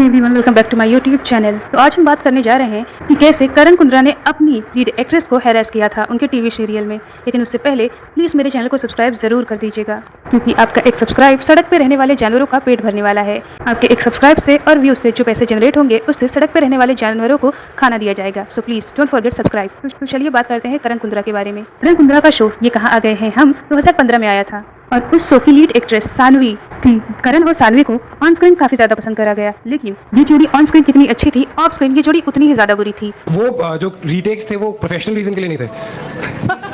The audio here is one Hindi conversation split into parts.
Everyone, welcome back to my YouTube channel. तो आज हम बात करने जा रहे हैं कि कैसे करण कुंद्रा ने अपनी लीड एक्ट्रेस को हैरेस किया था उनके टीवी सीरियल में। लेकिन उससे पहले प्लीज़ मेरे चैनल को सब्सक्राइब जरूर कर दीजिएगा, क्योंकि आपका एक सब्सक्राइब सड़क पे रहने वाले जानवरों का पेट भरने वाला है। आपके एक सब्सक्राइब से और व्यूज से जो पैसे जनरेट होंगे उससे सड़क पे रहने वाले जानवरों को खाना दिया जाएगा। So please don't forget subscribe. तो चलिए बात करते हैं करण कुंद्रा के बारे में। करण कुंद्रा का शो ये कहाँ आ गए हैं हम 2015 में आया था, और उस शो की लीड एक्ट्रेस सानवी थी। करण और सानवी को ऑन स्क्रीन काफी ज्यादा पसंद करा गया, लेकिन ये जोड़ी ऑन स्क्रीन कितनी अच्छी थी, ऑफ स्क्रीन ये जोड़ी उतनी ही ज्यादा बुरी थी। वो जो रीटेक्स थे वो प्रोफेशनल रीजन के लिए नहीं थे।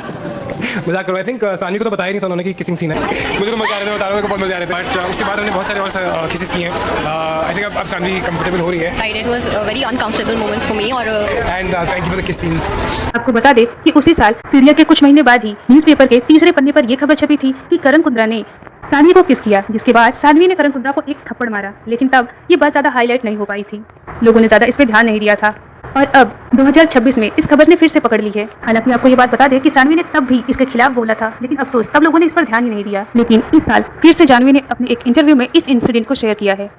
मजाक करो। आई थिंक सानी को तो बताया नहीं था उन्होंने कि किसिंग सीन है। मुझे तो मजा आ रहा था, बता रहा हूं, मेरे को बहुत मजा आ रहा था। बट उसके बाद हमने बहुत सारे और किसेस किए हैं। आई थिंक अब सानवी कंफर्टेबल हो रही है। Right, it was a very uncomfortable moment for me. और and thank you for the kiss scenes. आपको बता दे कि उसी साल सीरियल के कुछ महीने बाद ही न्यूज़पेपर के तीसरे पन्ने पर यह खबर छपी थी कि करण कुंद्रा ने सानवी को किस किया, जिसके बाद सानवी ने करण कुंद्रा को एक थप्पड़ मारा। लेकिन तब ये बात ज्यादा हाईलाइट नहीं हो पाई थी, लोगों ने ज्यादा इस पे ध्यान नहीं दिया था। और अब 2026 में इस खबर ने फिर से पकड़ ली है। हालांकि आपको ये बात बता दें कि सानवी ने तब भी इसके खिलाफ बोला था, लेकिन अफसोस तब लोगों ने इस पर ध्यान ही नहीं दिया। लेकिन इस साल फिर से जानवी ने अपने एक इंटरव्यू में इस इंसिडेंट को शेयर किया है।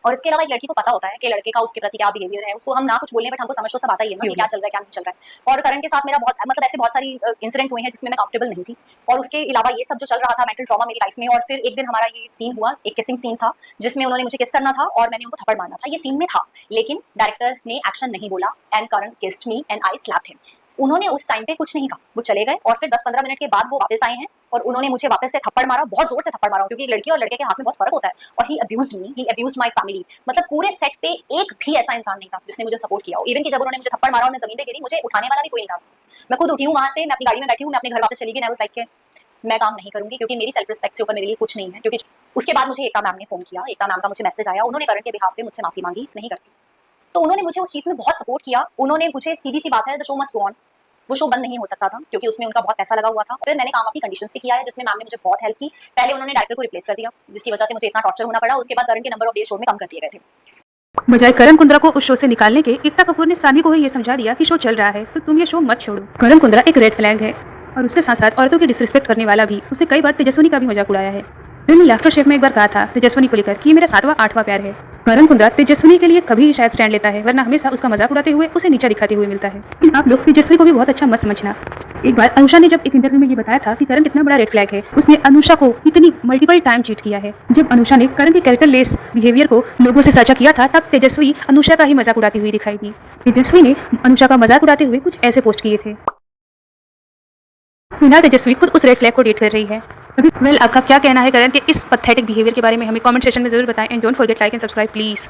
और इसके अलावा इस लड़की को पता होता है कि लड़के का उसके प्रति क्या बिहेवियर है। उसको हम ना कुछ बोलने बट हमको समझ तो सब आता ही है ना कि क्या चल रहा है क्या नहीं चल रहा है। और करण के साथ मेरा बहुत ऐसे बहुत सारी इंसिडेंट्स हुए हैं जिसमें मैं कंफर्टेबल नहीं थी। और उसके अलावा ये सब जो चल रहा था, मेंटल ट्रॉमा मेरी लाइफ में। और फिर एक दिन हमारा ये सीन हुआ, एक किसिंग सीन था जिसमें उन्होंने मुझे किस करना था और मैंने उनको थप्पड़ मारना था। ये सीन में था, लेकिन डायरेक्टर ने एक्शन नहीं बोला and Karan kissed me and I slapped him. उन्होंने उस टाइम पे कुछ नहीं कहा, वो चले गए। और फिर 10-15 मिनट के बाद वो वापस आए हैं और उन्होंने मुझे वापस से थप्पड़ मारा, बहुत जोर से थप्पड़ मारा, क्योंकि लड़की और लड़के के हाथ में बहुत फर्क होता है। और he abused me, he abused my family. मतलब पूरे सेट पे एक भी ऐसा इंसान नहीं था जिसने मुझे सपोर्ट किया हो। इवन कि जब उन्होंने मुझे थप्पड़ मारा और मैं जमीन पे गिरी, मुझे उठाने वाला भी कोई नहीं था। मैं खुद उठी हूं वहां से, मैं अपनी गाड़ी में बैठी हूं, मैं अपने घर वापस चली गई। मैं लाइक के मैं काम नहीं करूंगी, क्योंकि मेरी सेल्फ रिस्पेक्ट से ऊपर मेरे लिए कुछ नहीं है। क्योंकि उसके बाद मुझे एकता मैम ने फोन किया, एकता मैम का मुझे मैसेज आया, उन्होंने करण के बिहाफ पे मुझसे माफी मांगी, नहीं करती। तो उन्होंने मुझे उस चीज में बहुत सपोर्ट किया। उन्होंने मुझे सीधी सी बात है, the show must go on, वो शो बंद नहीं हो सकता था, क्योंकि उसमें उनका बहुत पैसा लगा हुआ था। फिर मैंने काम अपनी कंडीशंस पे किया है, जिसमें मैम ने मुझे बहुत हेल्प की। पहले उन्होंने डायरेक्टर को रिप्लेस कर दिया, जिसकी वजह से मुझे इतना टॉर्चर होना पड़ा। उसके बाद करण के नंबर ऑफ डेज शो में कम कर दिए गए थे। बजाय करण कुंद्रा को उस शो से निकालने के, एकता कपूर ने सानवी को ही ये समझा दिया कि शो चल रहा है तो तुम ये शो मत छोड़ो। करण कुंद्रा एक रेड फ्लैग है, और उसके साथ साथ औरतों की डिसरिस्पेक्ट करने वाला भी। उसने कई बार तेजस्विनी का भी मजाक उड़ाया है। मैंने लाफ्टर शेफ में एक बार कहा था तेजस्विनी को लेकर कि मेरा 7वां-8वां प्यार है। करण कुंद्रा तेजस्विनी के लिए कभी शायद स्टैंड लेता है, वरना हमेशा उसका मजाक उड़ाते हुए उसे नीचा दिखाते हुए मिलता है। लेकिन आप लोग तेजस्वी को भी बहुत अच्छा मत समझना। एक बार अनुषा ने जब एक इंटरव्यू में ये बताया था कि करण कितना बड़ा रेड फ्लैग है, उसने अनुषा को इतनी मल्टीपल टाइम चीट किया है। जब अनुषा ने करण के कैरेक्टर लेस बिहेवियर को लोगों से साझा किया था, तब तेजस्वी अनुषा का ही मजाक उड़ाती हुई दिखाई दी। तेजस्वी ने अनुषा का मजाक उड़ाते हुए कुछ ऐसे पोस्ट किए थे। फिलहाल तेजस्वी खुद उस रेड फ्लैग को डेट कर रही है। वेल, आपका क्या कहना है करण के इस पैथेटिक बिहेवियर के बारे में? हमें कमेंट सेक्शन में जरूर बताएं, and don't forget like and subscribe please.